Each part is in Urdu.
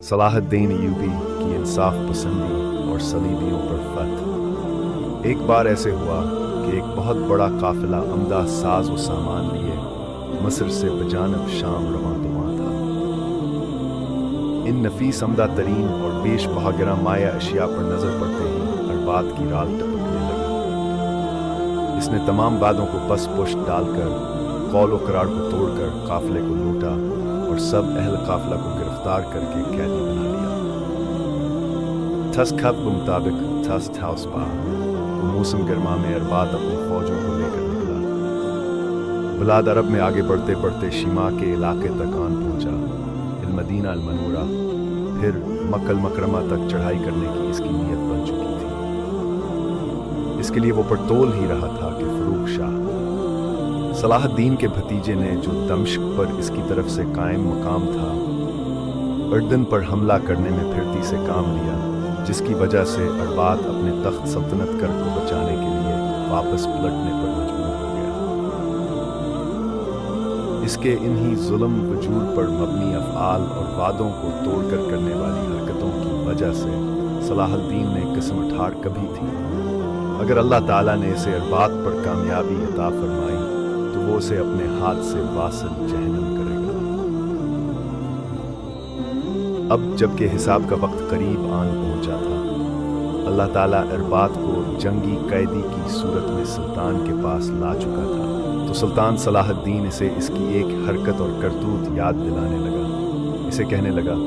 صلاح الدین ایوبی کی انصاف پسندی اور صلیبیوں پر فتح۔ ایک بار ایسے ہوا کہ ایک بہت بڑا قافلہ عمدہ ساز و سامان لیے مصر سے بجانب شام رواں دواں تھا۔ ان نفیس عمدہ ترین اور بیش بہاگرہ مایہ اشیاء پر نظر پڑتے ہی اربات کی رال ٹپکنے لگی۔ اس نے تمام وعدوں کو پس پشت ڈال کر، قول و قرار کو توڑ کر قافلے کو لوٹا اور سب اہل قافلہ کو گرفتار کر کے قیدی بنا لیا۔ ٹھس کھپ مطابق ٹھس ٹھاؤس پا، وہ موسم گرما میں اربات اپنی فوجوں کو لے کر نکلا۔ بلاد عرب میں آگے بڑھتے بڑھتے شیما کے علاقے تک آن پہنچا، المدینہ المنورہ، پھر مکہ المکرمہ تک چڑھائی کرنے کی اس کی نیت بن چکی تھی۔ اس کے لیے وہ پڑتول ہی رہا تھا کہ فروخ شاہ صلاح الدین کے بھتیجے نے، جو دمشق پر اس کی طرف سے قائم مقام تھا، اردن پر حملہ کرنے میں پھرتی سے کام لیا، جس کی وجہ سے اربات اپنے تخت سلطنت کر کو بچانے کے لیے واپس پلٹنے پر مجبور ہو گیا۔ اس کے انہی ظلم وجور پر مبنی افعال اور وعدوں کو توڑ کر کرنے والی حرکتوں کی وجہ سے صلاح الدین نے قسم ٹھاڑ کبھی تھی۔ اگر اللہ تعالیٰ نے اسے اربات پر کامیابی عطا فرمائی تو وہ اسے اپنے ہاتھ سے واصل جہنم کرے گا۔ اب جب کہ حساب کا وقت قریب آن پہنچا تھا، اللہ تعالیٰ اربات کو جنگی قیدی کی صورت میں سلطان کے پاس لا چکا تھا، تو سلطان صلاح الدین اسے اس کی ایک حرکت اور کرتوت یاد دلانے لگا۔ اسے کہنے لگا،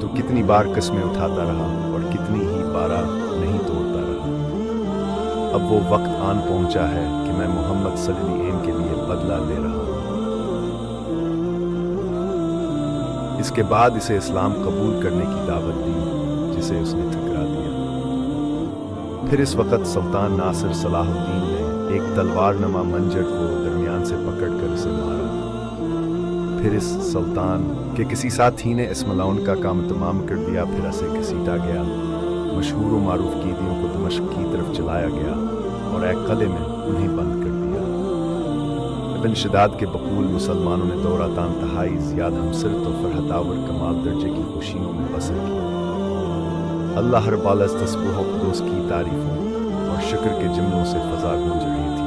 تو کتنی بار قسمیں اٹھاتا رہا اور کتنی ہی بارہ نہیں توڑتا رہا۔ اب وہ وقت آن پہنچا ہے کہ میں محمد صلی اللہ علیہ وسلم کے لیے بدلہ لے رہا ہوں۔ اس کے بعد اسے اسلام قبول کرنے کی دعوت دی، جسے اس نے ٹھکرا دیا۔ پھر اس وقت سلطان ناصر صلاح الدین نے ایک تلوار نما منجر کو درمیان سے پکڑ کر اسے مارا۔ پھر اس سلطان کے کسی ساتھی نے اس ملاؤن کا کام تمام کر دیا، پھر اسے گھسیٹا گیا، مشہور و معروف قیدیوں کو دمشق کی طرف چلایا گیا اور ایک قلعے میں انہیں بند کر دیا۔ ابن شداد کے بقول مسلمانوں نے دورہ انتہائی زیادہ ہمسرت و فرحت آور کمال درجے کی خوشیوں میں بسر کی۔ اللہ ہر بالز تسبیح و قدوس کی تعریفوں اور شکر کے جملوں سے فضا گونج رہی تھی۔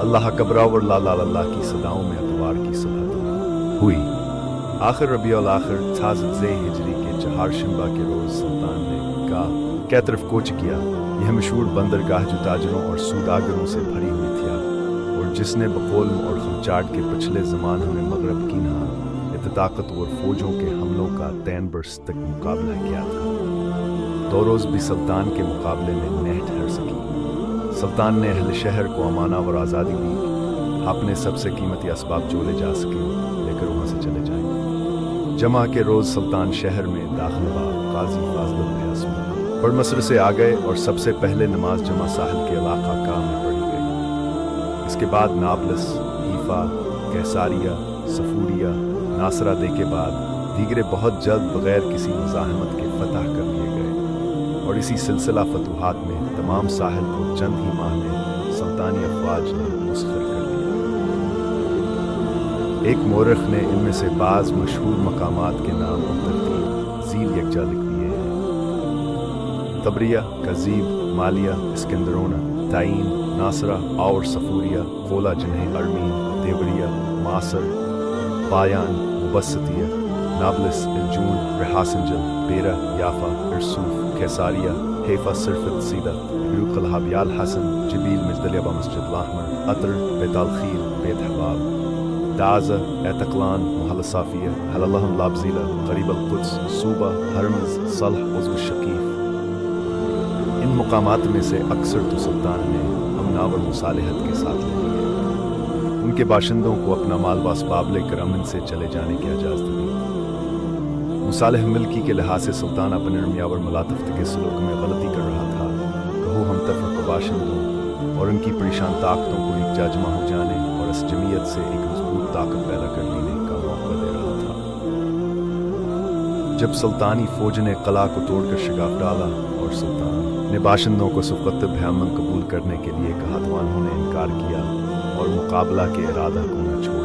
اللہ کبرا اور لا لا اللہ کی صداؤں میں اتوار کی صبح ہوئی۔ آخر ربیع الاخر 68 ہجری کے چہار شنبہ کے روز سلطان نے کہا کی طرف کوچ کیا۔ یہ مشہور بندرگاہ جو تاجروں اور سوداگروں سے بھری ہوئی تھی اور جس نے بقول اور خمچاٹ کے پچھلے زمانے میں مغرب کی نہا طاقتور فوجوں کے حملوں کا تین برس تک مقابلہ کیا تھا، دو روز بھی سلطان کے مقابلے میں نہیں ٹھہر سکی۔ سلطان نے اہل شہر کو امانہ اور آزادی دی، اپنے سب سے قیمتی اسباب جو لے جا سکے لے کر وہاں سے چلے جائیں۔ جمعہ کے روز سلطان شہر میں داخل ہوا، قاضی فاضل الحسن پر مصر سے آ گئے اور سب سے پہلے نماز جمع ساحل کے علاقہ کا میں پڑھی گئی۔ اس کے بعد نابلس، حیفا، کیساریہ، صفوریہ، ناصرہ دے کے بعد دیگرے بہت جلد بغیر کسی مزاحمت کے فتح کر لیے گئے، اور اسی سلسلہ فتوحات میں تمام ساحل کو چند ہی ماہ میں سلطانی افواج نے مسخر کر دیا۔ ایک مورخ نے ان میں سے بعض مشہور مقامات کے نام اور ترتیب ذیل یکجا لکھ دیے ہیں: تبریہ، کذیب، مالیہ، اسکندرونہ، تعین، ناصرہ اور صفوریہ، قولہ جنہیں ارمین، دیوریہ، معاصر، بایان، مبسطیہ، نابلس، الجون، رحاسنجل، بیرہ، یافا، ارسوف، کیساریہ، حیفا، صرفت، سیدہ، بیروق الحابیال، حسن، جبیل، مجدلیبہ، مسجد الاحمر، عطر، بیت الخیل، بیت حباب، دعزہ، اعتقلان، محل صافیہ، حل اللہم، لابزیلہ، قریب القدس، صوبہ، ہرمز، صلح، عضو الشقیف۔ ان مقامات میں سے اکثر تو سلطان نے امن و مصالحت کے ساتھ لے لیے، ان کے باشندوں کو اپنا مال و اسباب لے کر امن سے چلے جانے کی اجازت دی۔ مصالح ملکی کے لحاظ سے سلطان اپنے ارمیا اور ملاطفت کے سلوک میں غلطی کر رہا تھا، کہو ہم تفرق باشندوں اور ان کی پریشان طاقتوں کو یکجا جمع ہو جانے اور اس جمعیت سے ایک مضبوط طاقت پیدا کر لینے کا موقع دے رہا تھا۔ جب سلطانی فوج نے قلعہ کو توڑ کر شگاف ڈالا اور سلطان نے باشندوں کو سفقت بہامن قبول کرنے کے لیے کہا تو انہوں نے انکار کیا اور مقابلہ کے ارادہ کو نہ چھوڑا۔